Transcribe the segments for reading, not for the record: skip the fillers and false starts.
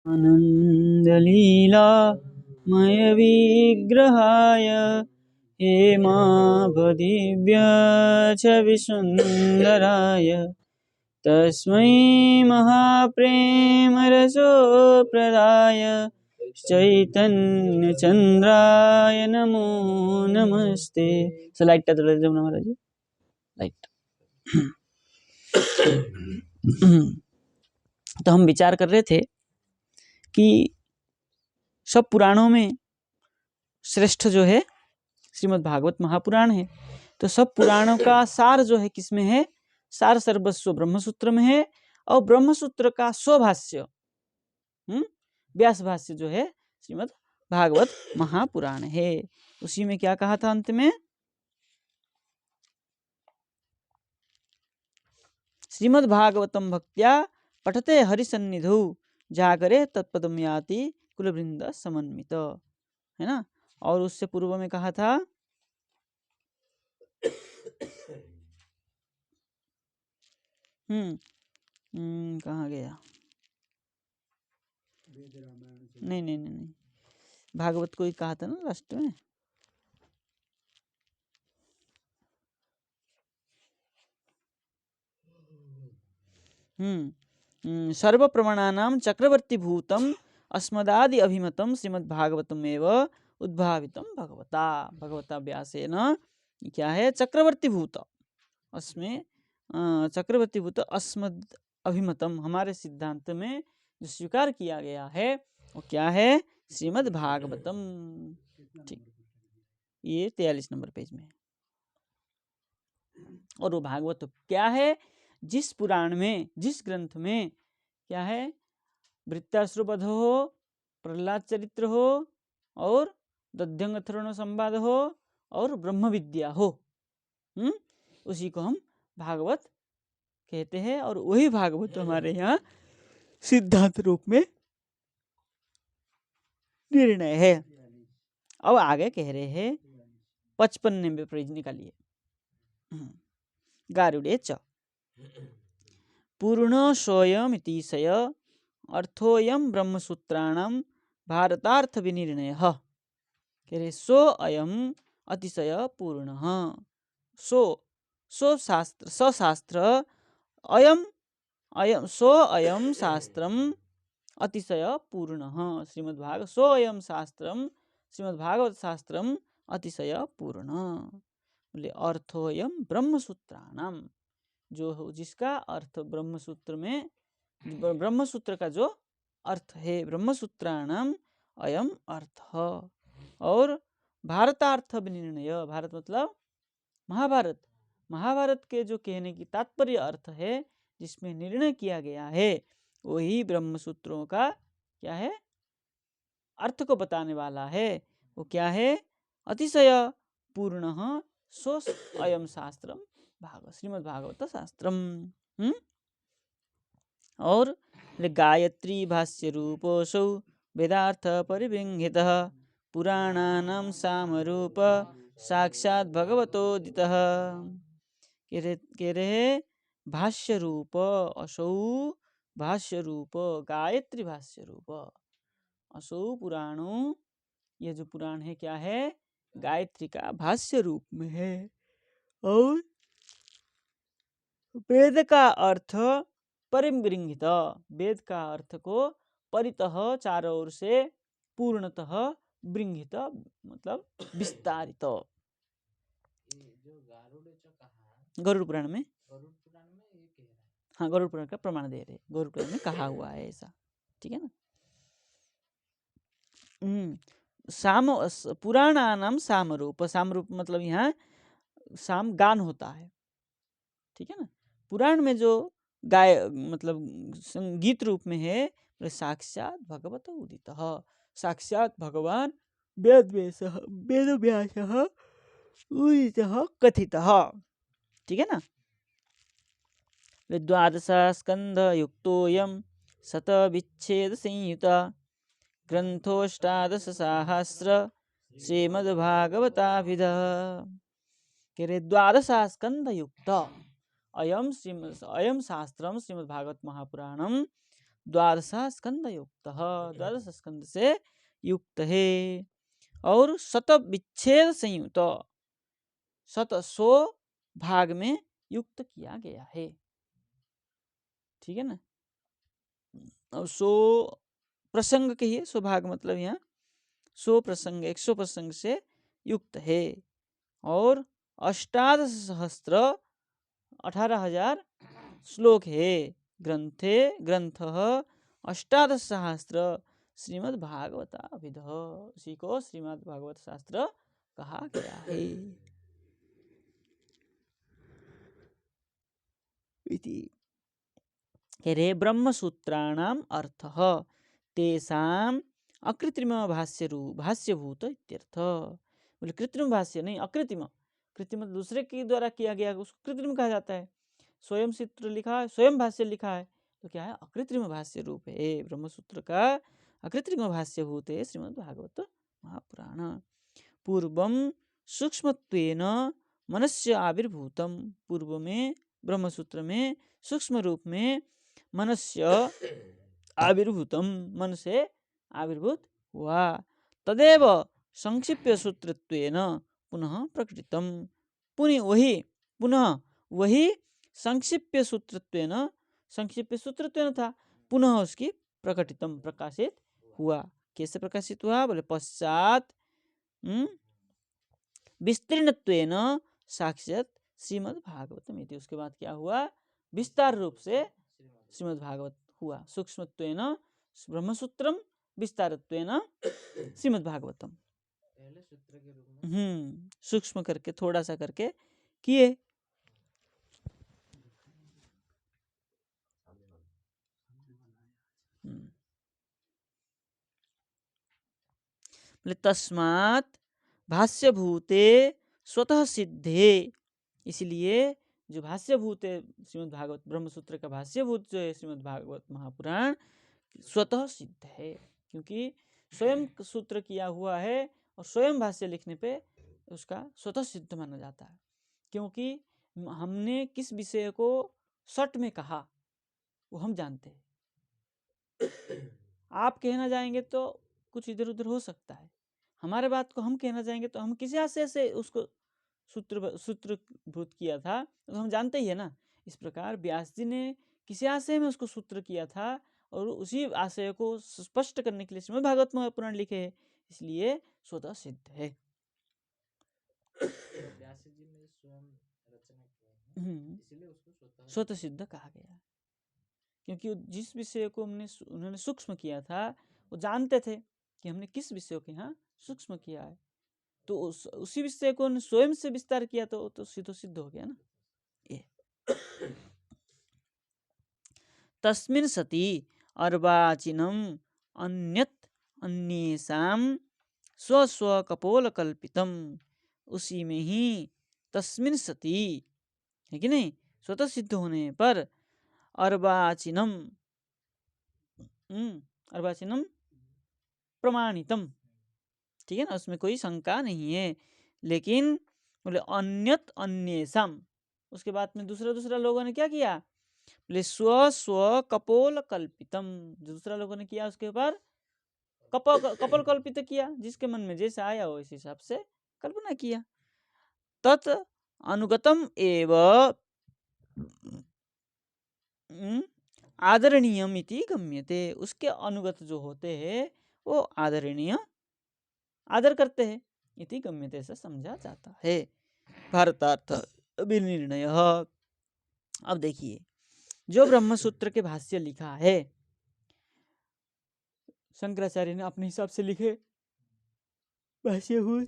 आनन्दलीलामय विग्रहाय हेमाभदिव्य च विसुन्दराय तस्मै महाप्रेमरसोप्रदाय चैतन्यचन्द्राय नमो नमस्ते। लाइट महाराज जी लाइट। तो हम विचार कर रहे थे कि सब पुराणों में श्रेष्ठ जो है श्रीमद् भागवत महापुराण है। तो सब पुराणों का सार जो है किसमें है? सार सर्वस्व ब्रह्मसूत्र में है। और ब्रह्मसूत्र का स्वभाष्य व्यास भाष्य जो है श्रीमद् भागवत महापुराण है। उसी में क्या कहा था अंत में? श्रीमद् भागवतम भक्त्या पठते हरिसन्निधौ जागरे तत्पदम याति कुलवृंद समन्वित, है ना। और उससे पूर्व में कहा था कहाँ गया? नहीं, भागवत को ही कहा था ना लास्ट में। सर्व प्रमाणानां चक्रवर्ती भूतम अस्मदादि अभिमतम श्रीमद् भागवतम एवं उद्भावितम भगवता व्यासेन। क्या है? चक्रवर्ती भूत, उसमें चक्रवर्ती भूत अस्मद अभिमतम, हमारे सिद्धांत में जो स्वीकार किया गया है वो क्या है? श्रीमद् भागवतम। ठीक, ये 43 नंबर पेज में। और वो भागवत क्या है? जिस पुराण में, जिस ग्रंथ में क्या है? वृत्तासुरवध हो, प्रहलाद चरित्र हो, और दध्यंग अथर्वण संवाद हो, और ब्रह्म विद्या हो, उसी को हम भागवत कहते हैं। और वही भागवत हमारे यहाँ सिद्धांत रूप में निर्णय है। अब आगे कह रहे हैं 55 पेज निकालिए। गारुड़े च पूर्ण स्वयमितिशय अर्थोयम ब्रह्मसूत्राणाम भारतार्थ विनिर्णय। कह रहे सो अयम अतिशय पूर्ण, सो शास्त्र सशास्त्र अयम सो अयम शास्त्रम अतिशय पूर्ण श्रीमद्भाग सो अयम शास्त्रम श्रीमद्भागवत शास्त्रम अतिशय पूर्ण। बोले अर्थोयम ब्रह्मसूत्राणाम, जो जिसका अर्थ ब्रह्मसूत्र में, ब्रह्मसूत्र का जो अर्थ है, ब्रह्मसूत्राणाम अयम अर्थ। और भारतार्थ विनिर्णय, भारत मतलब महाभारत, महाभारत के जो कहने की तात्पर्य अर्थ है, जिसमें निर्णय किया गया है, वही ब्रह्मसूत्रों का क्या है? अर्थ को बताने वाला है। वो क्या है? अतिशय पूर्ण सो अयम शास्त्रम श्रीमद् भागवत शास्त्रम। और गायत्री भाष्य रूपोऽसौ वेदार्थ परिविंहितः पुराणानां सामरूप साक्षात् भगवतोदितः। कह रहे भाष्य रूप असौ, भाष्य रूप गायत्री भाष्य रूप असौ पुराणों, ये जो पुराण है क्या है? गायत्री का भाष्य रूप में है। और वेद का अर्थ परिमृंगित, वेद का अर्थ को परितः चारों ओर से पूर्णतः बृंगित मतलब विस्तारित। गरुड़ पुराण में, हाँ गरुड़ पुराण का प्रमाण दे रहे, गरुड़ पुराण में कहा हुआ है ऐसा, ठीक है ना। साम पुराणानाम सामरूप, सामरूप मतलब यहाँ साम गान होता है, ठीक है ना। पुराण में जो गाय मतलब संगीत रूप में है, साक्षात भगवत उदित, साक्षात भगवान वेद व्यास उदित कथित, ठीक है ना। द्वादश स्कंध युक्तोयम शत विच्छेद संयुत ग्रंथोष्टादश सहस्र श्रीमद्भागवताभिध। कह रहे द्वादश स्कंध युक्त अयम शास्त्रम श्रीमद्भागवत महापुराणम द्वादश स्कंद युक्त, द्वादश स्कंद से युक्त है। और शत विच्छेद संयुक्त, 100 भाग में युक्त किया गया है। ठीक है ना। अब 100 प्रसंग कहिए, 100 भाग मतलब यहाँ 100 प्रसंग, 100 प्रसंग से युक्त है। और 18,000 18,000 श्लोक है। ग्रंथ 18,000 श्रीमद् भागवता विध, उसी को श्रीमद् भागवत शास्त्र कहा गया है। इति रे ब्रह्मसूत्राणाम अर्थः तेषाम अकृत्रिम भाष्यभूत इत्यर्थ। बोले कृत्रिम भाष्य नहीं, अकृत्रिम। कृत्रिम दूसरे के द्वारा किया गया उसको कृत्रिम कहा जाता है। स्वयं सूत्र लिखा है, स्वयं भाष्य लिखा है, तो क्या है, अकृत्रिम भाष्य रूप है। ब्रह्मसूत्र का अकृत्रिम भाष्यभूत है श्रीमद् भागवत महापुराण। पूर्वम सूक्ष्मत्वेन मनस्य आविर्भूतम, पूर्व में ब्रह्मसूत्र में सूक्ष्म रूप में मनस्य आविर्भूतम, मन से आविर्भूत हुआ। तदेव संक्षिप्य सूत्रत्वेन पुनः प्रकटितम, पुनः वही संक्षिप्य सूत्रत्वेन, संक्षिप्य सूत्रत्वेन था, पुनः उसकी प्रकटितम प्रकाशित हुआ। कैसे प्रकाशित हुआ? बोले पश्चात विस्तीर्णत्वेन साक्षात श्रीमद् भागवतम इति, उसके बाद क्या हुआ, विस्तार रूप से श्रीमद् भागवत हुआ। सूक्ष्मत्वेन ब्रह्मसूत्रम, विस्तारत्वेन श्रीमद् भागवतम। पहले सूत्र के रूप में सूक्ष्म करके थोड़ा सा करके किए। तस्मात् भाष्यभूते स्वतः सिद्धे, इसलिए जो भाष्यभूत है श्रीमद् भागवत, ब्रह्मसूत्र का भाष्यभूत जो है श्रीमद् भागवत महापुराण, स्वतः सिद्ध है, क्योंकि स्वयं सूत्र किया हुआ है और स्वयं भाष्य लिखने पे उसका स्वतः सिद्ध माना जाता है। क्योंकि हमने किस विषय को सट में कहा वो हम जानते हैं। आप कहना जाएंगे तो कुछ इधर उधर हो सकता है, हमारे बात को हम कहना जाएंगे तो हम किसी आशय से उसको सूत्रभूत किया था तो हम जानते ही है ना। इस प्रकार व्यास जी ने किसी आशय में उसको सूत्र किया था और उसी आशय को स्पष्ट करने के लिए श्रीमद् भागवत महापुराण लिखे है, इसलिए स्वतः सिद्ध है। व्यास जी ने स्वयं रचना की है, इसलिए उसको स्वतः सिद्ध कहा गया, क्योंकि जिस विषय को उन्होंने सूक्ष्म किया था वो जानते थे कि हमने किस विषय को यहाँ सूक्ष्म किया है, तो उसी विषय को स्वयं से विस्तार किया तो सिद्ध हो गया ना ये। तस्मिन् सति अर्वाचीनम अन्यत् अन्येषाम स्व स्व कपोल कल्पितम, उसी में ही तस्मिन् सति है कि नहीं, स्वतः सिद्ध होने पर अर्वाचीनम, अर्वाचीनम प्रमाणितम, ठीक है ना, उसमें कोई शंका नहीं है। लेकिन बोले अन्यत अन्येषाम, उसके बाद में दूसरा लोगों ने क्या किया, बोले स्व स्व कपोल कल्पितम, दूसरा लोगों ने किया उसके ऊपर कपोल कल्पित किया, जिसके मन में जैसा आया हो इस हिसाब से कल्पना किया। तत् अनुगतम एव आदरणीयम इति गम्यते, उसके अनुगत जो होते हैं वो आदरणीय, आदर करते हैं, इति गम्यते से समझा जाता है। भारतार्थ विनिर्णय। अब देखिए जो ब्रह्मसूत्र के भाष्य लिखा है, शंकराचार्य ने अपने हिसाब से लिखे भाष्य हुए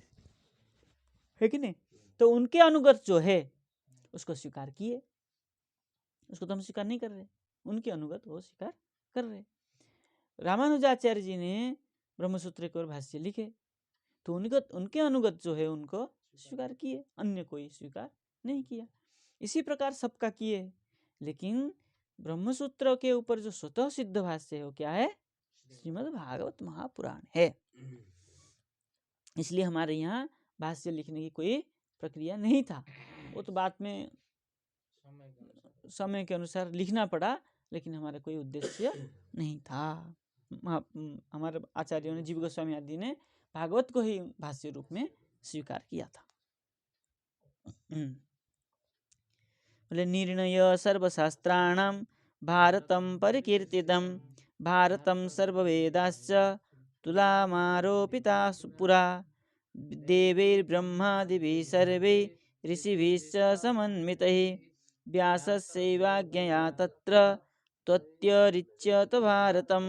है कि नहीं, तो उनके अनुगत जो है उसको स्वीकार किए, उसको तो हम स्वीकार नहीं कर रहे, उनके अनुगत वो स्वीकार कर रहे। रामानुजाचार्य जी ने ब्रह्मसूत्र के और भाष्य लिखे तो उनके अनुगत जो है उनको स्वीकार किए, अन्य कोई स्वीकार नहीं किया। इसी प्रकार सबका किए, लेकिन ब्रह्मसूत्र के ऊपर जो स्वतः सिद्ध भाष्य है वो क्या है, श्रीमद् भागवत महापुराण है। इसलिए हमारे यहाँ भाष्य लिखने की कोई प्रक्रिया नहीं था, वो तो बाद में समय के अनुसार लिखना पड़ा, लेकिन हमारा कोई उद्देश्य नहीं था। हमारे आचार्यों ने, जीव गोस्वामी आदि ने भागवत को ही भाष्य रूप में स्वीकार किया था। बोले निर्णय सर्वशास्त्राणां भारतं परिकीर्तितं भारतं सर्ववेदाश्च तुलामारोपिता पुरा देवैर्ब्रह्मादिभिः सर्वैः ऋषिभिश्च समन्वितैः व्यासस्यैवाज्ञया तत्र त्वत्यरिच्यत भारतं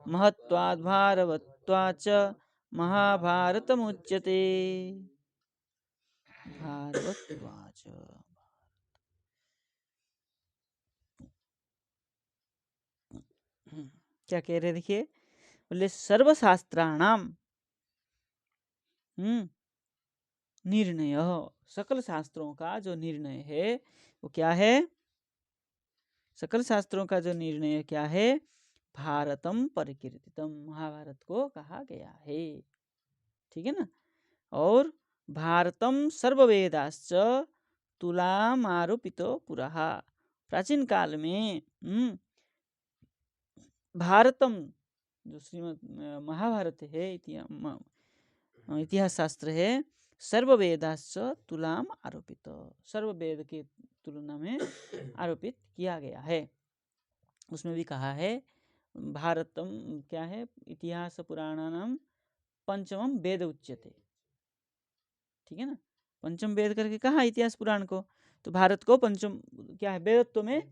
महत्वाद् भारवत्वाच्च महाभारतमुच्यते। भारवत्वाच्च क्या कह रहे, देखिए, बोले सर्वशास्त्राणाम निर्णय, सकल शास्त्रों का जो निर्णय है वो क्या है? सकल शास्त्रों का जो निर्णय क्या है? भारतम परिकीर्तितम, महाभारत को कहा गया है। ठीक है ना। और भारतम सर्ववेदाश्च तुलाम आरोपितो पुरः, प्राचीन काल में भारतम जो श्रीमद महाभारत है, इतिहास शास्त्र है, सर्ववेदाश्च तुलाम आरोपित, सर्ववेद की तुलना में आरोपित किया गया है। उसमें भी कहा है भारतम क्या है? इतिहास पुराणानाम पंचमम वेद उच्यते। ठीक है ना, पंचम वेद करके कहा इतिहास पुराण को, तो भारत को पंचम क्या है? वेदत्व में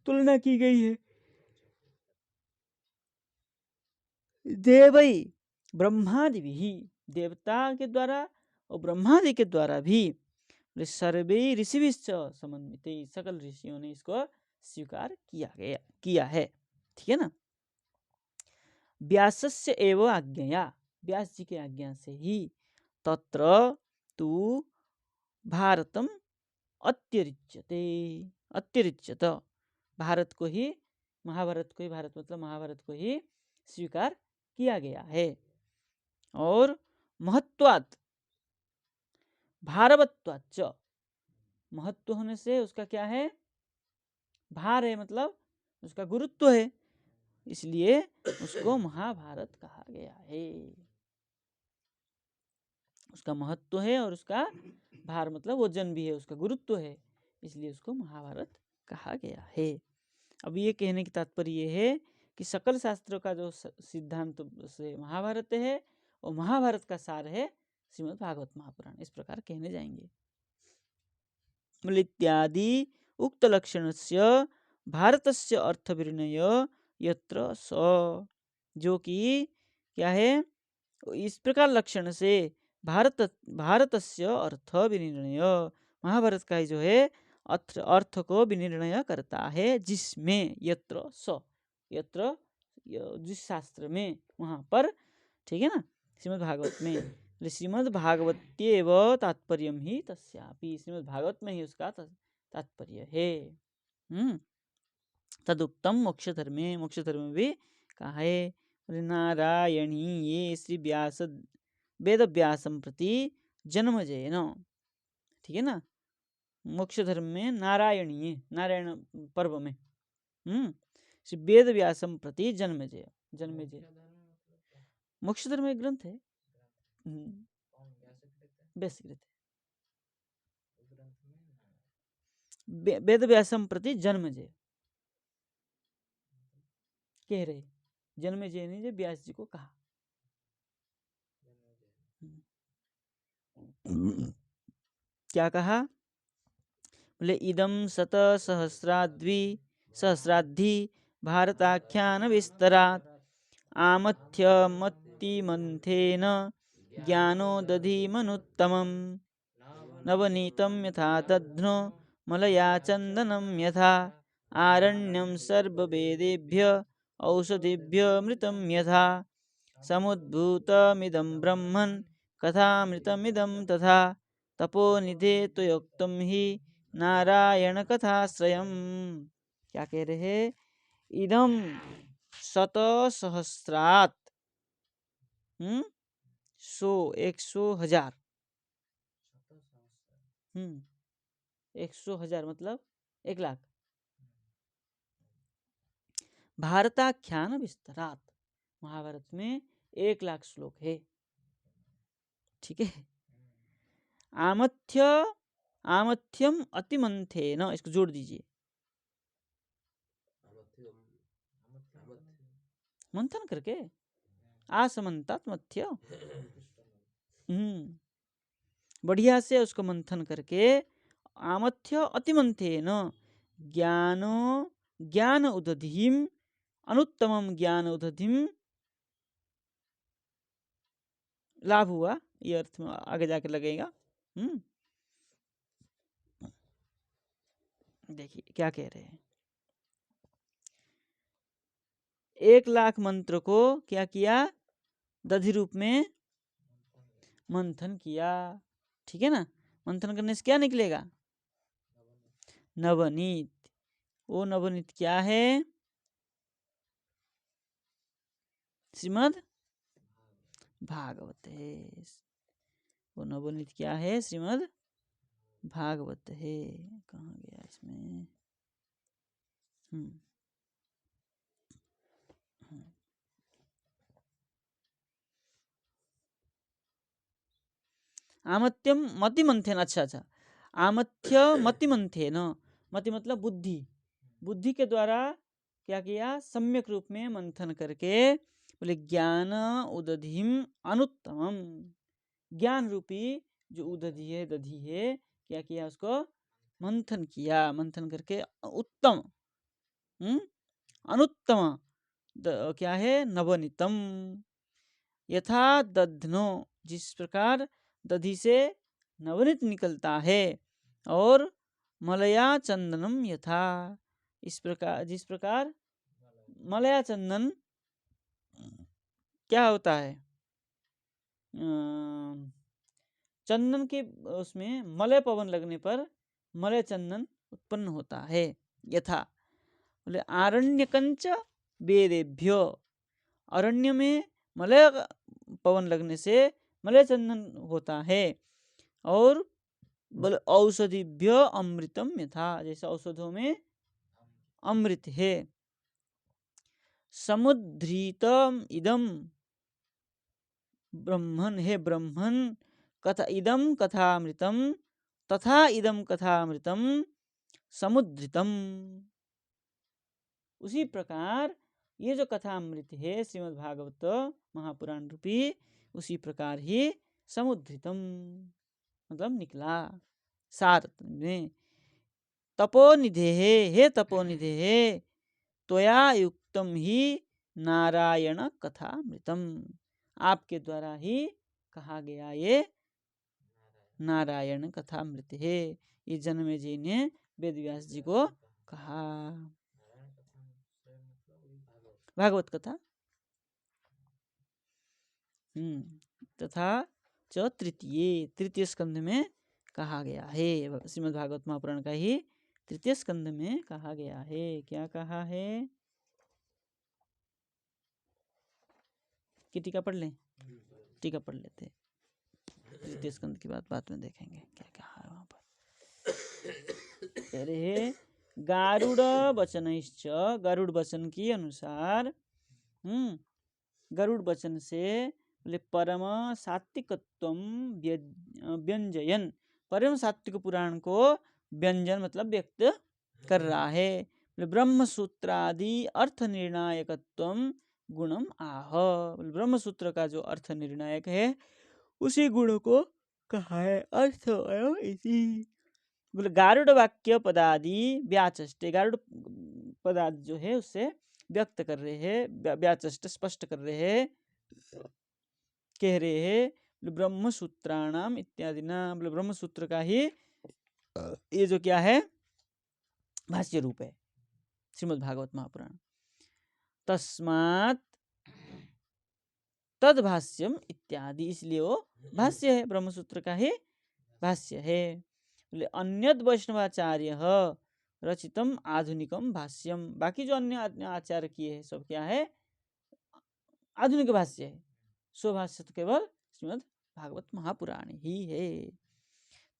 तुलना की गई है। देवई ब्रह्मादि भी, देवता के द्वारा और ब्रह्मादि के द्वारा भी, सर्वे ऋषिभिश्च समन्वित, सकल ऋषियों ने इसको स्वीकार किया है। ठीक है ना। व्यासस्य एव आज्ञया, व्यास जी की आज्ञा से ही, तत्र तु भारतम अत्यरिच्यते, अत्यरिच्यत, भारत को ही, महाभारत को ही, भारत मतलब महाभारत को ही स्वीकार किया गया है। और महत्वात् भारवत्वाच्च, महत्व होने से उसका क्या है? भार है, मतलब उसका गुरुत्व है, इसलिए उसको महाभारत कहा गया है। उसका महत्व है और उसका भार मतलब वजन भी है, उसका गुरुत्व है, इसलिए उसको महाभारत कहा गया है। अब ये कहने की तात्पर्य ये है कि सकल शास्त्रों का जो सिद्धांत से महाभारत है, और महाभारत का सार है श्रीमद् भागवत महापुराण, इस प्रकार कहने जाएंगे। इत्यादि उक्त लक्षणस्य भारतस्य अर्थ विनिर्णय यत्र स, जो कि क्या है? इस प्रकार लक्षण से भारतस्य अर्थ विनिर्णय, महाभारत का जो है अर्थ को विनिर्णय करता है, जिसमें यत्र स, यत्र जिस शास्त्र में, वहाँ पर। ठीक है ना, श्रीमद् भागवत में, श्रीमद् भागवत्येव तात्पर्यम ही तस्यापि, श्रीमद् भागवत में ही उसका तात्पर्य है। तदुक्तम मोक्ष धर्मे, मोक्ष धर्म में भी कहा है, नारायणीये श्री व्यास वेद व्यासम प्रति जन्मजेन। ठीक है ना, मोक्ष धर्म में नारायणीय, नारायण पर्व में श्री वेद व्यासम प्रति जन्मजय, जन्मजय। मोक्ष धर्म एक ग्रंथ है, व्यासकृत है। वेद व्यासम प्रति जन्मजय कह रहे, जन्मजय ने जो व्यास जी को कहा। क्या कहा? बोले इदम शत सहस्राद्धि भारताख्यान विस्तरात् आमथ्य मत्तिमन्थेन ज्ञानो दधिमनुत्तमं नवनीतं यथा दध्नो मलया चन्दनं यथा आरण्यं सर्ववेदेभ्य औषधिभ्य मृतं यथा समुद्भूतमिदं ब्रह्मन् कथामृतमिदं तथा तपोनिधे त्वयोक्तं हि नारायण कथाश्रयम्। क्या कह रहे? इदम शत सहस्रात्, 100,000, 100,000 मतलब 1,00,000, भारताख्यान विस्तरात। महाभारत में 1,00,000 श्लोक है। ठीक है। आमथ्यम अतिमंथेन, इसको जोड़ दीजिए। मंथन करके, आसमंतात मथ्य। बढ़िया से उसको मंथन करके, आमथ्य अतिमंथेन ज्ञान उदधिम, अनुत्तमम ज्ञान उदधिम लाभ हुआ, ये अर्थ में आगे जाके लगेगा। देखिए क्या कह रहे हैं। 1,00,000 मंत्र को क्या किया? दधि रूप में मंथन किया। ठीक है ना। मंथन करने से क्या निकलेगा? नवनीत। वो नवनीत क्या है? श्रीमद् भागवत है। वो नवनीत क्या है? श्रीमद् भागवत है। कहाँ गया इसमें? आमत्यम मति मंथेन। अच्छा, आमथ्य मति मंथेन। मति मतलब बुद्धि। बुद्धि के द्वारा क्या किया? सम्यक रूप में मंथन करके, बोले ज्ञान उदधिम अनुत्तमम, ज्ञान रूपी जो उदधि है, दधि है, क्या किया? उसको मंथन किया। मंथन करके उत्तम, अनुत्तम क्या है? नवनीतम। यथा दध्नो, जिस प्रकार दधि से नवनीत निकलता है, और मलया चंदनम यथा, इस प्रकार, जिस प्रकार मलया चंदन क्या होता है? चंदन के उसमें मलय पवन लगने पर मलय चंदन उत्पन्न होता है। यथा बोले आरण्यकंच वेदेभ्यो, अरण्य में मलय पवन लगने से मलय चंदन होता है। और बोले औषधिभ्य अमृतम यथा, जैसे औषधों में अमृत है। समुद्रीतम इदम ब्रह्मन, हे ब्रह्मन, कथा इदम कथामृतम तथा इदम कथामृतम समुद्रितम। उसी प्रकार ये जो कथामृत है श्रीमद् भागवत महापुराण रूपी, उसी प्रकार ही समुद्रितम मतलब निकला सार में। तपोनिधे, हे तपोनिधे, त्वया युक्तम ही नारायण कथामृतम, आपके द्वारा ही कहा गया ये नारायण कथामृत है। ये जनमेजय ने वेदव्यास जी को कहा। भागवत कथा। तथा च तृतीय स्कंध में कहा गया है। श्रीमद् भागवत महापुराण का ही तृतीय स्कंध में कहा गया है। क्या कहा है? कि टीका पढ़ लें? टीका पढ़ लेते। तृतीय स्कंध की बात में देखेंगे क्या कहा है वहां पर। अरे गारुड़ वचनश्च, गरुड़ वचन की अनुसार, गरुड़ वचन से बोले परम सात्विकत्वम व्यंजयन, परम सात्विक पुराण को व्यंजन मतलब व्यक्त कर रहा है। ब्रह्म सूत्रादि अर्थ निर्णायकत्वम गुणम आह, ब्रह्मसूत्र का जो अर्थ निर्णायक है उसी गुण को कहा है। अर्थ इसी बोले गारुड़ वाक्य पदादि व्याचष्टे, गारुड़ पदादि जो है उससे व्यक्त कर रहे हैं, व्याचष्ट स्पष्ट कर रहे हैं, कह रहे हैं ब्रह्म सूत्राणाम इत्यादि ना, बोले ब्रह्म सूत्र का ही ये जो क्या है भाष्य रूप है श्रीमद् भागवत महापुराण। तस्मात् तद भाष्यम इत्यादि, इसलिए वो भाष्य है, ब्रह्मसूत्र का ही भाष्य है। बोले अन्यद वैष्णवाचार्य रचितम आधुनिकम भाष्यम, बाकी जो अन्य आचार्य किए हैं सब क्या है? आधुनिक भाष्य है। सो भाष्य तो केवल श्रीमद् भागवत महापुराण ही है।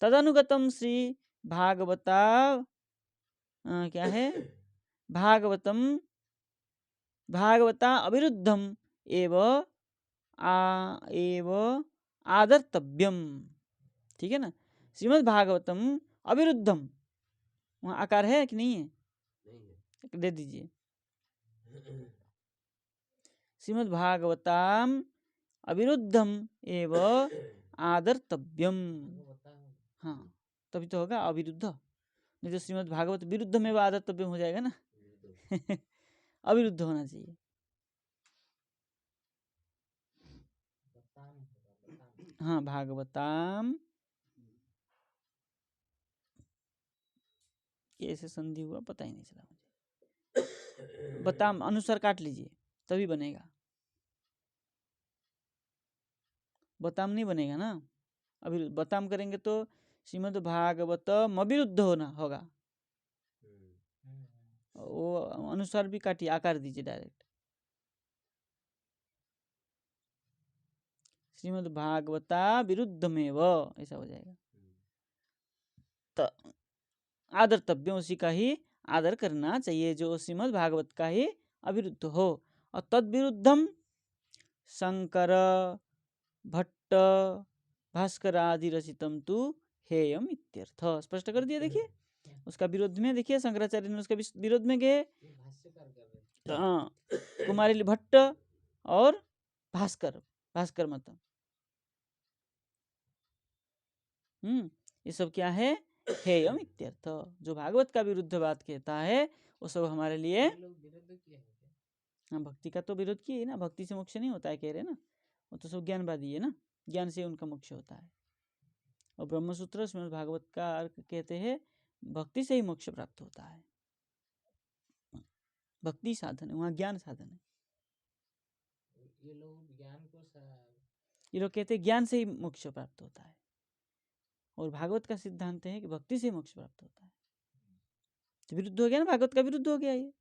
तदनुगतम श्री भागवता क्या है? भागवतम भागवता अविरुद्धम एव आदर्तव्यम। ठीक है ना। श्रीमद् भागवतम अविरुद्धम, वहाँ आकार है कि नहीं है? दे दीजिए। श्रीमद् भागवताम अविरुद्धम एव आदर्तव्यम। हाँ, तभी तो होगा अविरुद्ध, नहीं तो श्रीमद् भागवत विरुद्ध में आदर्तव्यम हो जाएगा ना। अविरुद्ध होना चाहिए। हाँ, भागवताम, कैसे संधि हुआ पता ही नहीं चला मुझे। बताम अनुसार काट लीजिए तभी बनेगा, बताम नहीं बनेगा ना। अभी बताम करेंगे तो श्रीमद् भागवतम अविरुद्ध होना होगा। वो अनुसार भी काटिए, आकार दीजिए डायरेक्ट। श्रीमद् भागवता विरुद्धमेव ऐसा हो जाएगा। तो आदर्तव्य उसी का ही आदर करना चाहिए जो श्रीमद् भागवत का ही अविरुद्ध हो। और तद विरुद्धम शंकर भट्ट भास्कर आदि रचितम तु हेयम इत्यर्थ। स्पष्ट कर दिया। देखिए उसका विरोध में, देखिए शंकराचार्य ने उसका विरोध में गए। हाँ, कुमारिल भट्ट और भास्कर मत ये सब क्या है? हेयम इत्यर्थ। जो भागवत का विरुद्ध बात कहता है वो सब हमारे लिए। हाँ, भक्ति का तो विरोध किए ना, भक्ति से मोक्ष नहीं होता है कह रहे ना, वो तो सब ज्ञानवादी है ना, ज्ञान से उनका मोक्ष होता है। और ब्रह्मसूत्र श्रीमद् भागवत का अर्थ कहते हैं भक्ति से ही मोक्ष प्राप्त होता है। भक्ति साधन है, वहाँ ज्ञान साधन है। ये लोग ज्ञान को ये लोग कहते हैं ज्ञान से ही मोक्ष प्राप्त होता है, और भागवत का सिद्धांत है कि भक्ति से मोक्ष प्राप्त होता है। तो विरुद्ध हो गया ना, भागवत का विरुद्ध हो गया ये।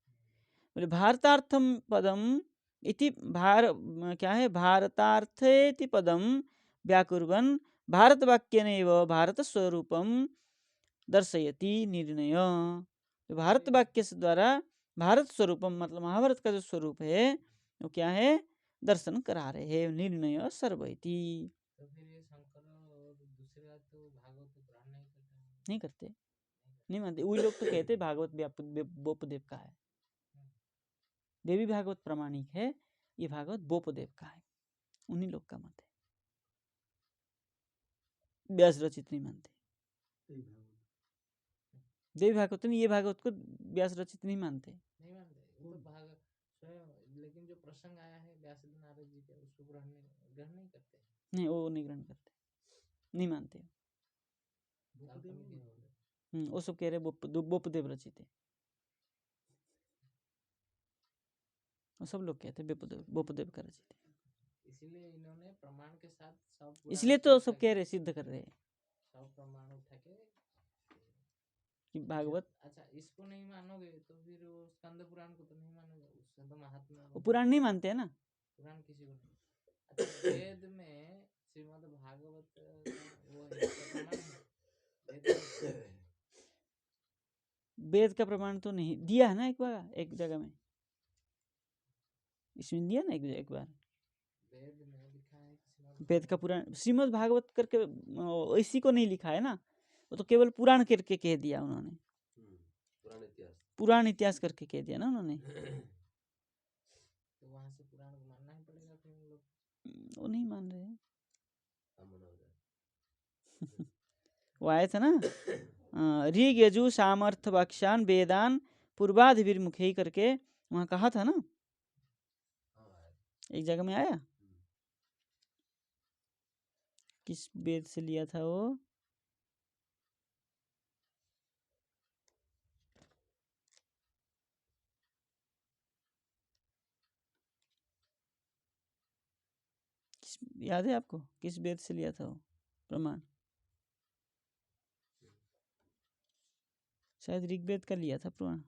बोले भारतार्थम पदम इति क्या है? भारतार्थेति पदम व्याकुर्वन् भारत वाक्यनेव भारत स्वरूपम दर्शयति निर्णय। तो भारत वाक्य से द्वारा भारत स्वरूपम मतलब महाभारत का जो स्वरूप है वो क्या है? दर्शन करा रहे हैं। निर्णय सर्वैति। तो फिर ये शंकर और दूसरे तो भागवत को ग्रहण नहीं करते, नहीं मानते। वही लोग तो कहते भागवत बोपदेव का है, देवी भागवत प्रामाणिक है, ये भागवत बोपदेव का है, उन्हीं लोग का मत है। व्यास रचित नहीं मानते। देवी भागवत नहीं, ये भागवत को व्यास रचित नहीं मानते। वो तो भाग स्वयं, लेकिन जो प्रसंग आया है व्यास नारद जी का उसको ग्रहण नहीं करते। नहीं, वो नहीं ग्रहण करते, नहीं मानते। वो सब कह रहे बोपदेव रचित है। सब लोग कहते हैं बोपदेव का रचित है। इसलिए इन्होंने प्रमाण के साथ सब, इसलिए तो सब कह रहे, सिद्ध कर रहे हैं सब प्रमाण उठा के कि भागवत। अच्छा, इसको नहीं मानोगे तो फिर वो स्कंद पुराण को तो नहीं मानोगे, उससे तो महात्मा। वो पुराण नहीं मानते हैं ना, पुराण किसी को नहीं। अच्छा, वेद में श्रीमद् भागवत वो है, प्रमाण है। वेद का प्रमाण तो नहीं दिया है ना, एक बार एक जगह में इसमें दिया ना एक बार। वेद में लिखा है वेद का पुराण श्रीमद् भागवत करके इसी को नहीं लिखा है ना, वो तो केवल पुराण करके कह दिया उन्होंने। पुराण इतिहास करके कह दिया ना उन्होंने। तो वहां से पुराण को मानना ही पड़ेगा फिर हम लोग। वो नहीं मान रहे। वो आए थे ना ऋग यजु सामर्थ्य वाक्यान वेदान पूर्वाधिविर्मुखे ही करके वहाँ कहा था ना, एक जगह में आया। किस वेद से लिया था वो? याद है आपको किस वेद से लिया था वो प्रमाण? शायद ऋग्वेद का लिया था प्रमाण।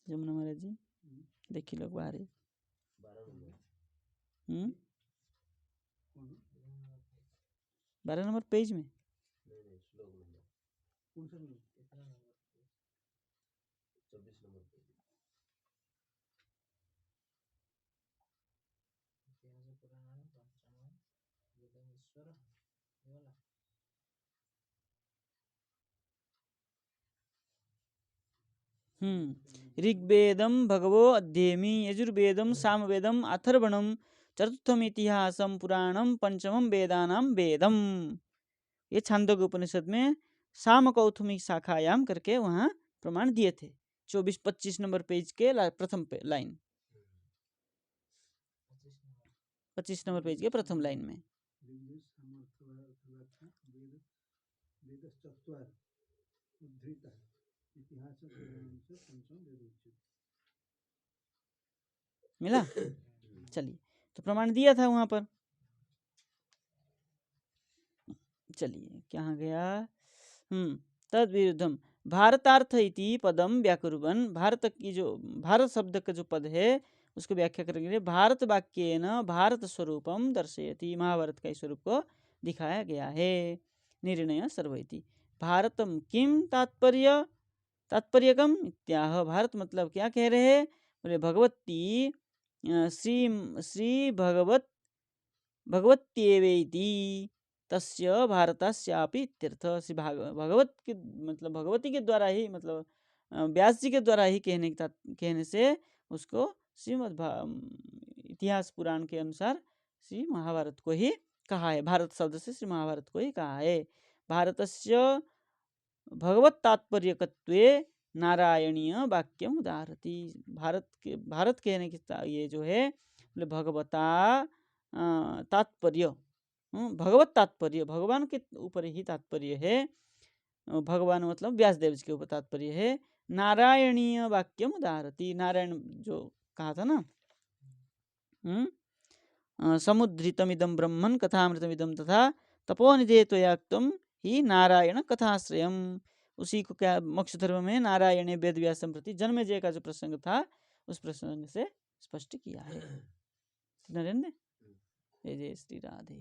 जमुना महाराज जी देखिए लोग बाहर ही 12 नंबर पेज में कितना नंबर? 24 नंबर पे। इतिहास पुराण पंचम वेदमीश्वर ये वाला। ऋग्वेदम भगवो अध्येमि, यजुर्वेदम सामवेदम अथर्वणम, चतुर्थम इतिहासम पुराणम, पंचमम वेदानाम वेदम। ये छांदोग्य उपनिषद में सामकौथुमिक शाखायाम करके वहाँ प्रमाण दिए थे। 24-25 नंबर पेज के प्रथम लाइन, 25 नंबर पेज के प्रथम लाइन में। मिला? चलिए, तो प्रमाण दिया था वहां पर। चलिए, कहाँ गया? तद विरुद्धम भारतार्थ इति पदम व्याकुर्वन्। भारत की जो भारत शब्द का जो पद है उसको व्याख्या करने के लिए भारत वाक्येन भारत स्वरूपम दर्शयति, महाभारत का स्वरूप को दिखाया गया है। निर्णय सर्वैति भारतम किम तात्पर्य तात्पर्यकम इत्याह। भारत मतलब क्या कह रहे हैं? बोले भगवती श्री भगवत्येवेति तस्य भारतस्यापि इत्यर्थ। श्री भगवत के मतलब भगवती के द्वारा ही, मतलब व्यास जी के द्वारा ही कहने से उसको श्रीमद् इतिहास पुराण के अनुसार श्री महाभारत को ही कहा है। भारत शब्द से श्री महाभारत को ही कहा है। भारतस्य भगवत तात्पर्यकत्वे नारायणीय वाक्यम उदाहरति। भारत कहने की ये जो है भगवता तात्पर्य, भगवत तात्पर्य, भगवान के ऊपर ही तात्पर्य है। भगवान मतलब व्यासदेव जी के ऊपर तात्पर्य है। नारायणीय वाक्यम उदाहरति, नारायण जो कहा था ना, समुद्रितमिदं ब्रह्मन् कथामृतमिदं तथा तपोनिधे त्वयाक्तम ही नारायण कथाश्रयम। उसी को क्या मोक्ष धर्म में नारायण वेद व्यास प्रति जन्मेजय का जो प्रसंग था उस प्रसंग से स्पष्ट किया है। नरेंद्र, जय जय श्री राधे।